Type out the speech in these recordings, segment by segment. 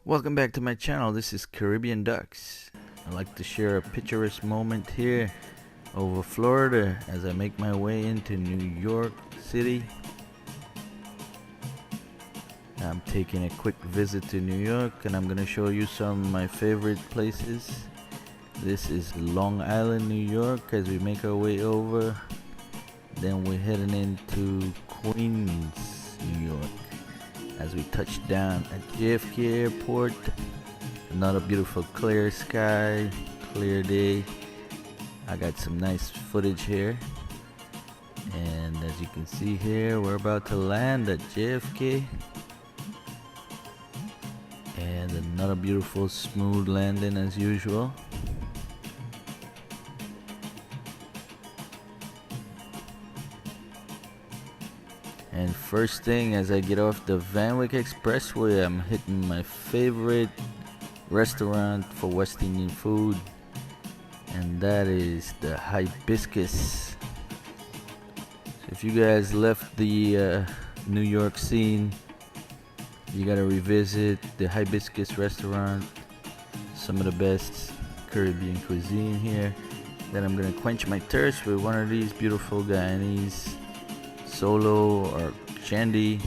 Welcome back to my channel. This is Caribbean Ducks. I'd like to share a picturesque moment here over Florida as I make my way into New York City. I'm taking a quick visit to New York and I'm gonna show you some of my favorite places. This is Long Island, New York as we make our way over. Then we're heading into Queens, New York as we touch down at JFK Airport. Another beautiful clear sky, clear day. I got some nice footage here, and as you can see here, we're about to land at JFK, and another beautiful smooth landing as usual. And first thing, as I get off the Van Wyck Expressway, I'm hitting my favorite restaurant for West Indian food, and that is the Hibiscus. So if you guys left the New York scene, you gotta revisit the Hibiscus restaurant. Some of the best Caribbean cuisine here. Then I'm gonna quench my thirst with one of these beautiful Guyanese Solo or Shandy.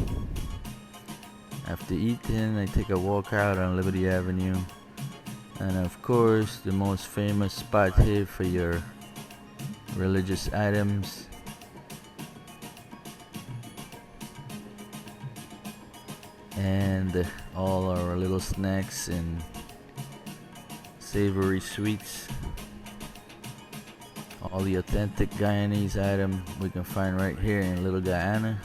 After eating, I take a walk out on Liberty Avenue, and of course the most famous spot here for your religious items. And all our little snacks and savory sweets. All the authentic Guyanese item we can find right here in Little Guyana.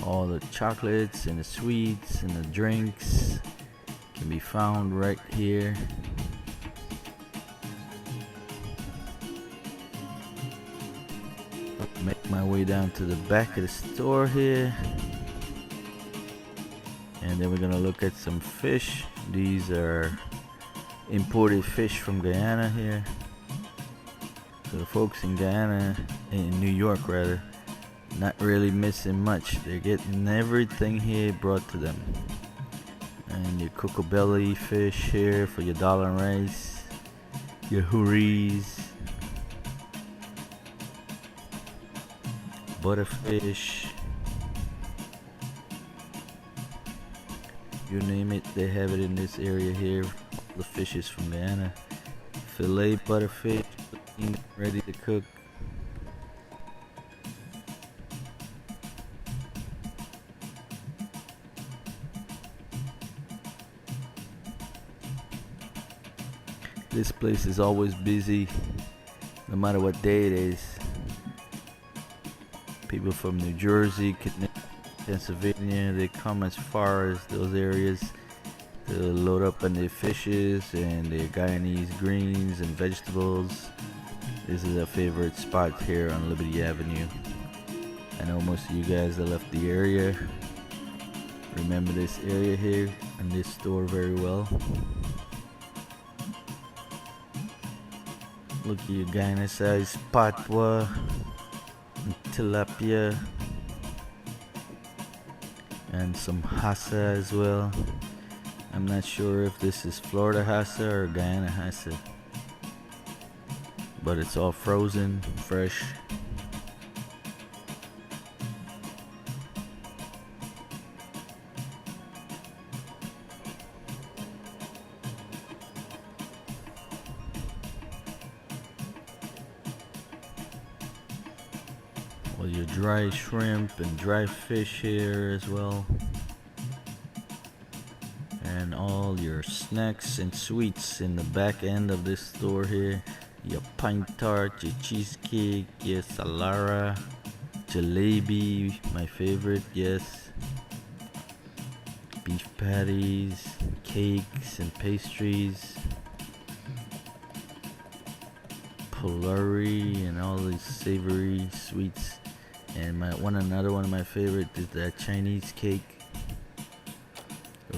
All the chocolates and the sweets and the drinks can be found right here. Make my way down to the back of the store here, and then we're gonna look at some fish. These are imported fish from Guyana here. So the folks in Guyana, in New York rather, not really missing much. They're getting everything here brought to them. And your cocoa belly fish here for your dollar and rice, your houris, butterfish, you name it, they have it in this area here. The fishes from Guyana. Filet butterfish, ready to cook. This place is always busy, no matter what day it is. People from New Jersey, Pennsylvania, they come as far as those areas to load up on their fishes and their Guyanese greens and vegetables. This is a favorite spot here on Liberty Avenue. I know most of you guys that left the area remember this area here and this store very well. Look at your Guyana size patwa and tilapia and some hassa as well. I'm not sure if this is Florida hassa or Guyana hassa, but it's all frozen, fresh. Well, your dry shrimp and dry fish here as well. And all your snacks and sweets in the back end of this store here. Your pine tart, your cheesecake, your salara, jalebi, my favorite, yes. Beef patties, cakes and pastries, pulari, and all these savory sweets. And another one of my favorites is that Chinese cake.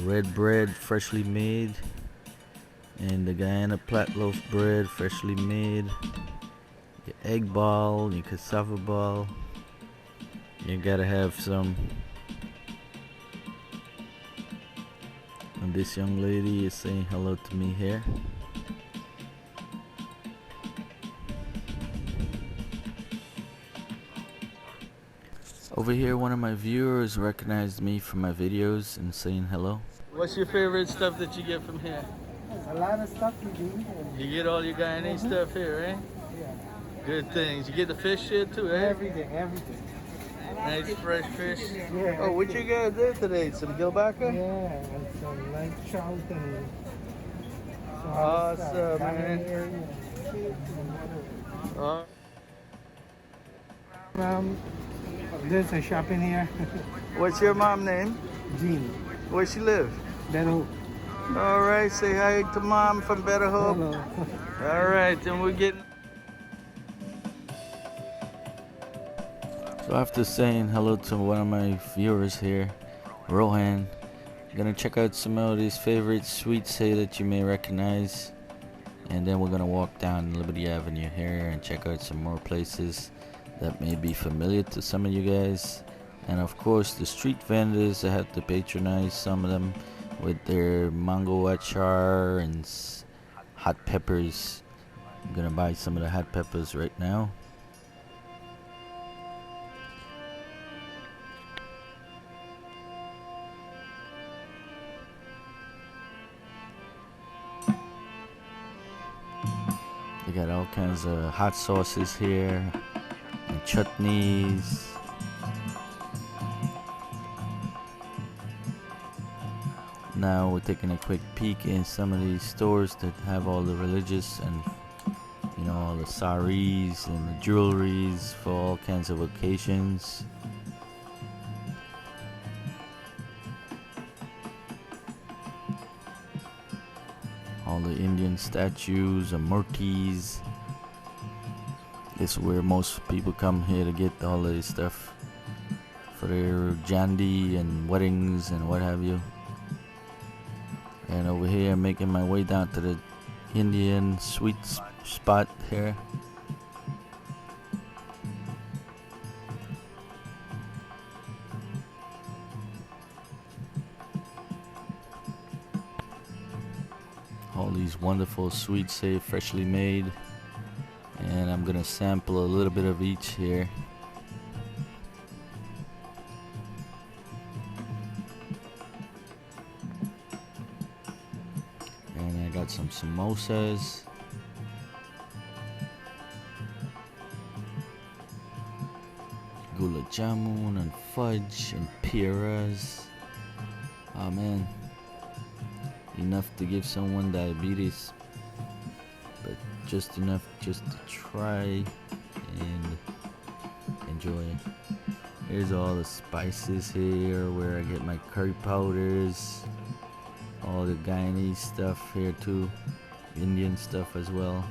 Red bread, freshly made, And the Guyana plat loaf bread, freshly made. Your egg ball, your cassava ball. You gotta have some. And this young lady is saying hello to me here. Over here, one of my viewers recognized me from my videos and saying hello. What's your favorite stuff that you get from here? There's a lot of stuff you do. You get all your Guyanese stuff here, right? Yeah. Good things. You get the fish here too, right? Everything, everything. Nice fresh fish. Yeah. Oh, what you got there today? Some gilbaka? Yeah, and some light trout and some Awesome, man. There's a shop in here. What's your mom name? Jean. Where she live? Better. All right, say hi to mom from Better Hope. Hello. All right, and we're getting. So after saying hello to one of my viewers here, Rohan, I'm gonna check out some of these favorite sweets here that you may recognize, and then we're gonna walk down Liberty Avenue here and check out some more places that may be familiar to some of you guys. And of course the street vendors, I have to patronize some of them with their mango achar and hot peppers. I'm gonna buy some of the hot peppers right now. They got all kinds of hot sauces here and chutneys. Now we're taking a quick peek in some of these stores that have all the religious and all the saris and the jewelries for all kinds of occasions. All the Indian statues and murtis. This is where most people come here to get all of this stuff for their jandi and weddings and what have you. And over here, I'm making my way down to the Indian sweet spot here. All these wonderful sweets here, freshly made. And I'm gonna sample a little bit of each here. And I got some samosas. Gulab jamun and fudge and piras. Oh man, enough to give someone diabetes, but just enough just to try and enjoy it. Here's all the spices here where I get my curry powders, all the Guyanese stuff here too, Indian stuff as well,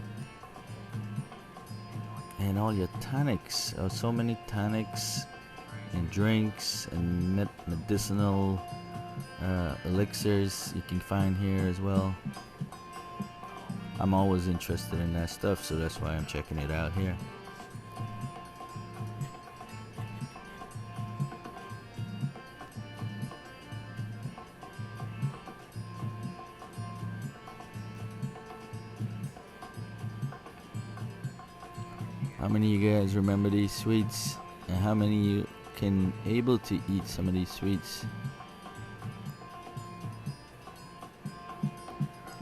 and all your tonics. So many tonics and drinks and medicinal elixirs you can find here as well. I'm always interested in that stuff, so that's why I'm checking it out here. How many of you guys remember these sweets? And how many of you can able to eat some of these sweets?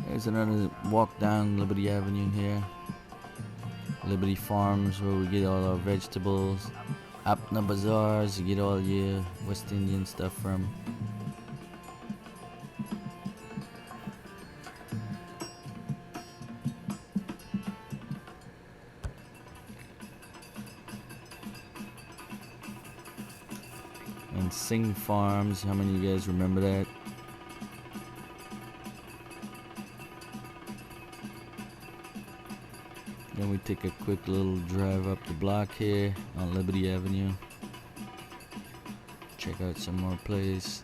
There's another walk down Liberty Avenue here. Liberty Farms, where we get all our vegetables. Apna Bazaars, you get all your West Indian stuff from. And Singh Farms, how many of you guys remember that? Then we take a quick little drive up the block here on Liberty Avenue. Check out some more places.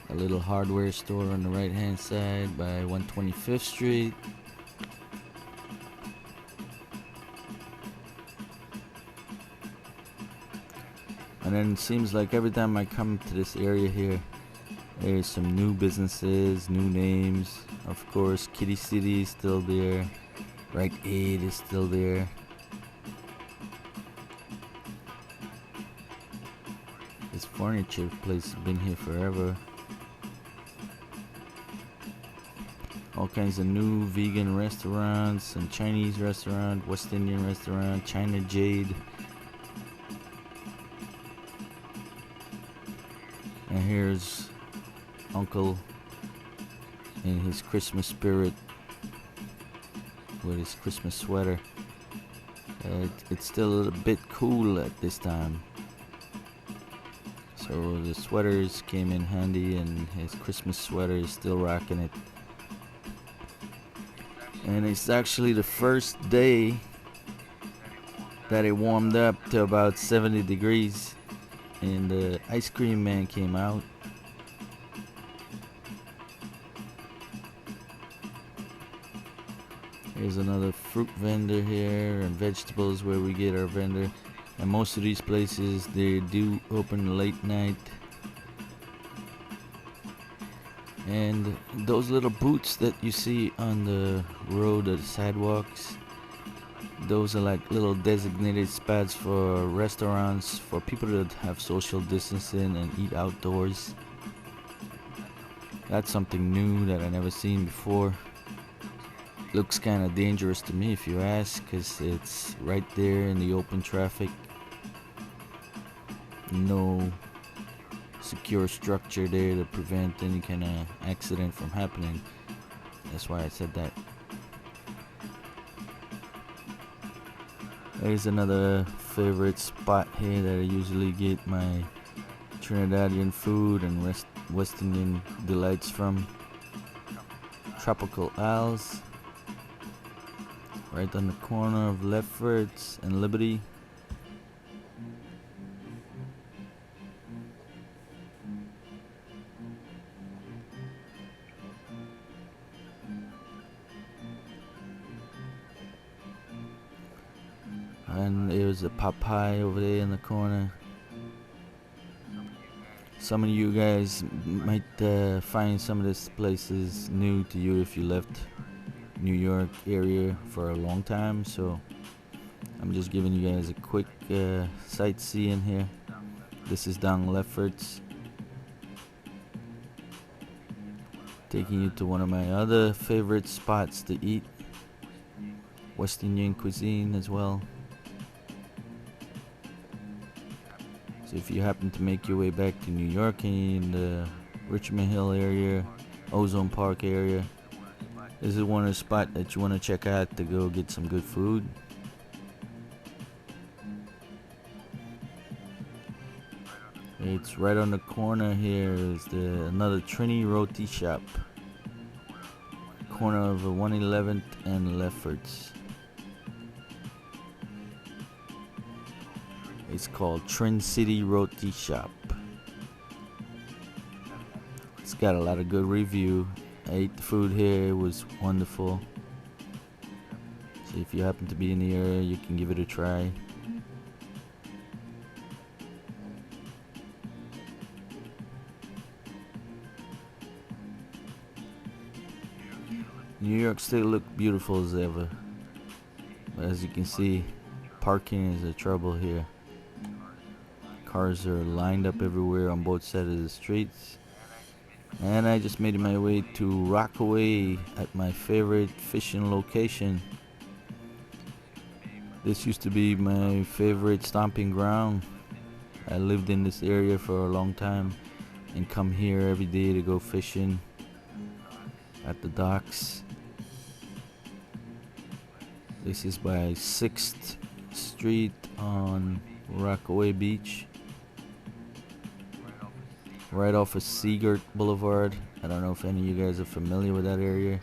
A little hardware store on the right hand side by 125th Street. And then it seems like every time I come to this area here, there's some new businesses, new names. Of course, Kitty City is still there. Rite Aid is still there. This furniture place has been here forever. All kinds of new vegan restaurants, some Chinese restaurant, West Indian restaurant, China Jade. And here's Uncle in his Christmas spirit with his Christmas sweater. It's still a bit cool at this time, so the sweaters came in handy, and his Christmas sweater is still rocking it. And it's actually the first day that it warmed up to about 70 degrees, and the ice cream man came out. Here's another fruit vendor here, and vegetables where we get our vendor. And most of these places, they do open late night. And those little booths that you see on the road or the sidewalks, those are like little designated spots for restaurants, for people that have social distancing and eat outdoors. That's something new that I never seen before. Looks kind of dangerous to me if you ask, because it's right there in the open traffic. No secure structure there to prevent any kind of accident from happening. That's why I said that. There's another favorite spot here that I usually get my Trinidadian food and West Indian delights from. Tropical Isles, right on the corner of Lefferts and Liberty. And there's a Popeye over there in the corner. Some of you guys might find some of these places new to you if you left New York area for a long time, so I'm just giving you guys a quick sightseeing here. This is down Lefferts, taking you to one of my other favorite spots to eat, West Indian cuisine as well. So if you happen to make your way back to New York in the Richmond Hill area, Ozone Park area, this is one of the spots that you want to check out to go get some good food. It's right on the corner here is another Trini Roti shop. Corner of 111th and Lefferts. It's called Trin City Roti Shop. It's got a lot of good review. I ate the food here, it was wonderful. So if you happen to be in the area, you can give it a try. New York still look beautiful as ever, but as you can see, parking is a trouble here. Cars are lined up everywhere on both sides of the streets. And I just made my way to Rockaway at my favorite fishing location. This used to be my favorite stomping ground. I lived in this area for a long time and come here every day to go fishing at the docks. This is by 6th Street on Rockaway Beach, right off of Seagirt Boulevard. I don't know if any of you guys are familiar with that area.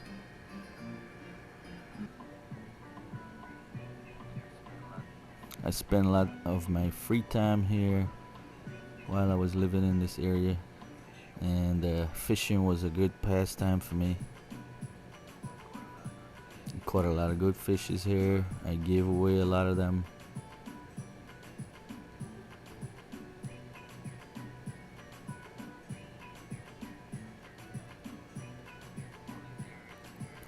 I spent a lot of my free time here while I was living in this area, and fishing was a good pastime for me. I caught a lot of good fishes here. I gave away a lot of them.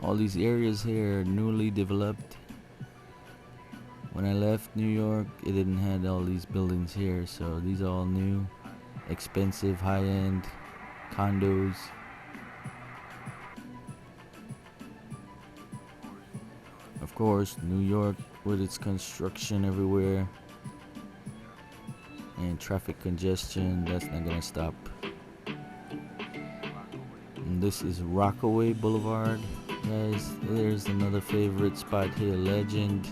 All these areas here are newly developed. When I left New York, it didn't have all these buildings here, so these are all new, expensive, high-end condos. Of course, New York with its construction everywhere and traffic congestion, that's not gonna stop. And this is Rockaway Boulevard, guys. There's another favorite spot here, Legend.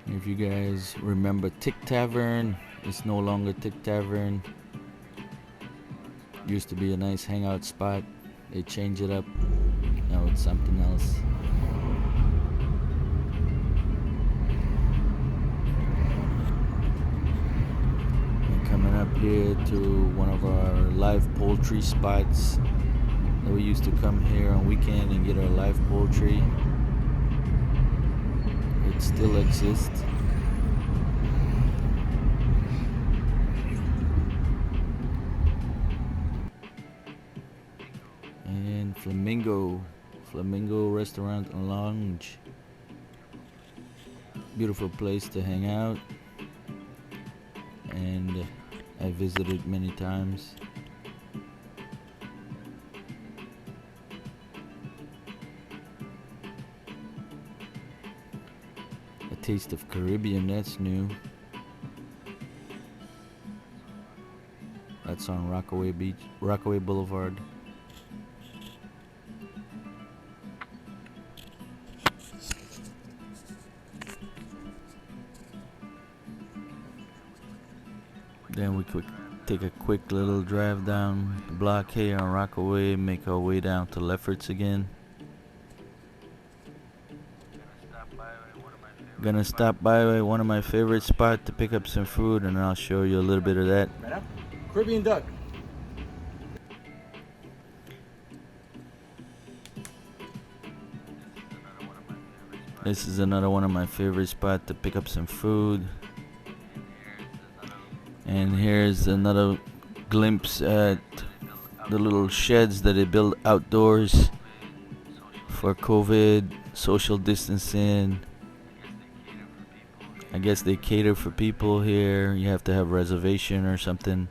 If you guys remember Tick Tavern, it's no longer Tick Tavern. Used to be a nice hangout spot. They changed it up. Now it's something else. And coming up here to one of our live poultry spots. We used to come here on weekend and get our live poultry. It still exists. And Flamingo Restaurant and Lounge. Beautiful place to hang out. And I visited many times. A Taste of Caribbean, that's new. That's on Rockaway Beach, Rockaway Boulevard. Then we could take a quick little drive down the block here on Rockaway, make our way down to Lefferts again. Gonna stop by one of my favorite spots to pick up some food, and I'll show you a little bit of that. Caribbean duck. This is another one of my favorite spots to pick up some food. And here's another glimpse at the little sheds that they build outdoors for COVID, social distancing. I guess they cater for people here. You have to have a reservation or something.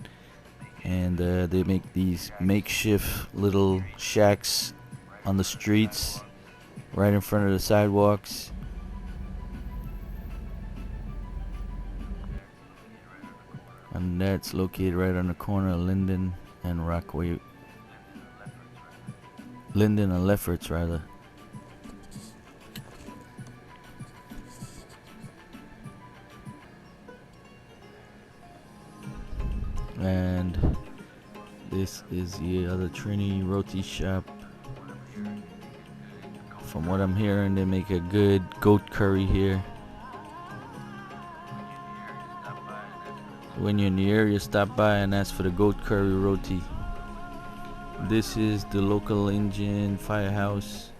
And they make these makeshift little shacks on the streets, right in front of the sidewalks. And that's located right on the corner of Linden and Rockaway. Linden and Lefferts, rather. And this is the other Trini Roti shop. From what I'm hearing, they make a good goat curry here. When you're in the area, stop by and ask for the goat curry roti. This is the local Indian firehouse.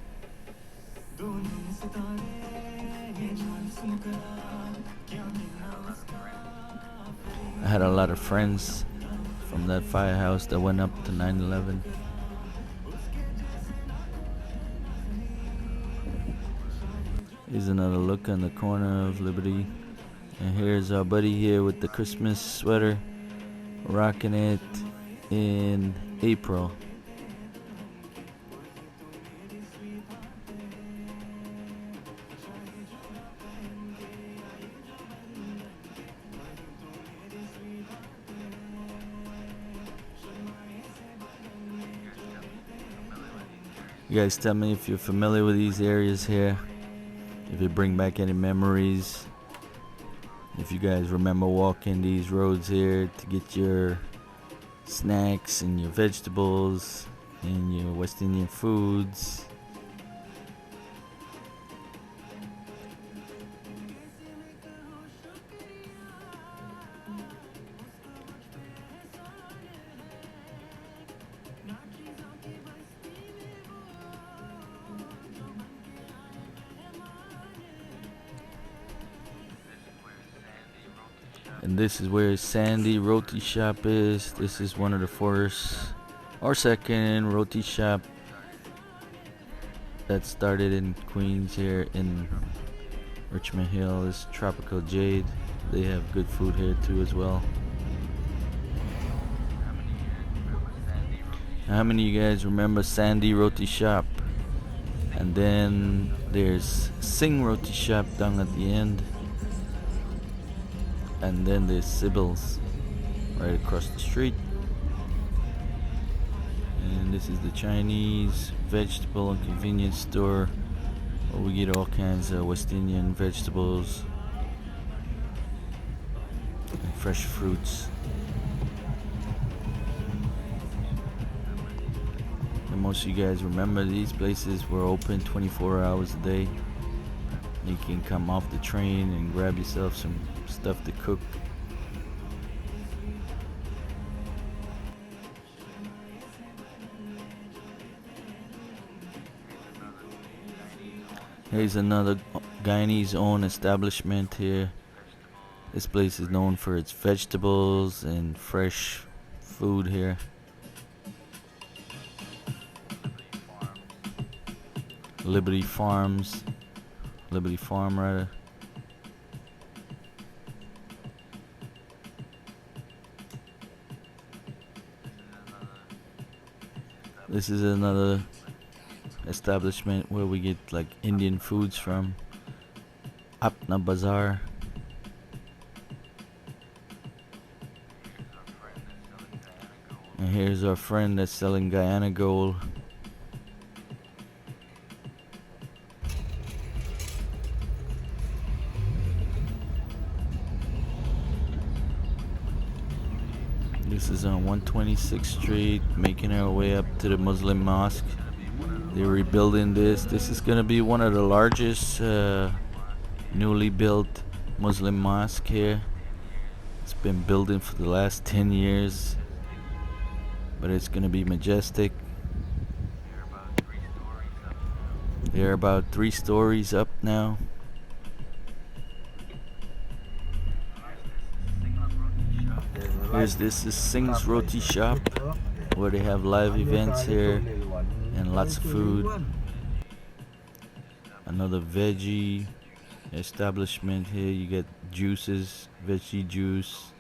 I had a lot of friends from that firehouse that went up to 9/11. Here's another look on the corner of Liberty. And here's our buddy here with the Christmas sweater, rocking it in April. You guys tell me if you're familiar with these areas here, if you bring back any memories. If you guys remember walking these roads here to get your snacks and your vegetables and your West Indian foods. And this is where Sandy Roti Shop is. This is one of the first or second roti shop that started in Queens here in Richmond Hill. Is Tropical Jade. They have good food here too as well. How many of you guys remember Sandy Roti Shop? And then there's Sing Roti Shop down at the end. And then there's Sybil's right across the street. And this is the Chinese vegetable and convenience store where we get all kinds of West Indian vegetables and fresh fruits. And most of you guys remember these places were open 24 hours a day. You can come off the train and grab yourself some stuff to cook. Here's another Guyanese owned establishment here. This place is known for its vegetables and fresh food here. Liberty Farm rather. This is another establishment where we get like Indian foods from. Apna Bazaar. And here's our friend that's selling Guyana gold. This is on 126th Street, making our way up to the Muslim mosque. They're rebuilding this. This is going to be one of the largest newly built Muslim mosque here. It's been building for the last 10 years, but it's going to be majestic. They're about 3 stories up now. This is Singh's Roti Shop, where they have live events here and lots of food. Another veggie establishment here. You get juices, veggie juice,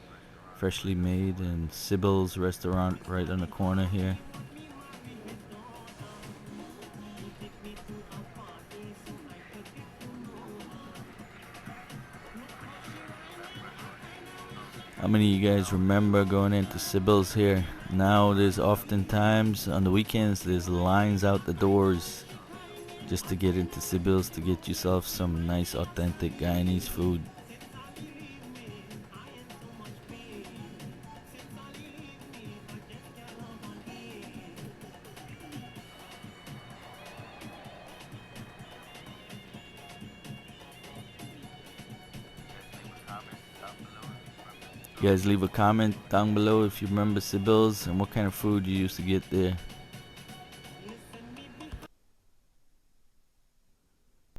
freshly made, and Sybil's restaurant right on the corner here. How many of you guys remember going into Sybil's here? Now there's oftentimes on the weekends there's lines out the doors just to get into Sybil's to get yourself some nice authentic Guyanese food. You guys leave a comment down below if you remember Sybil's and what kind of food you used to get there.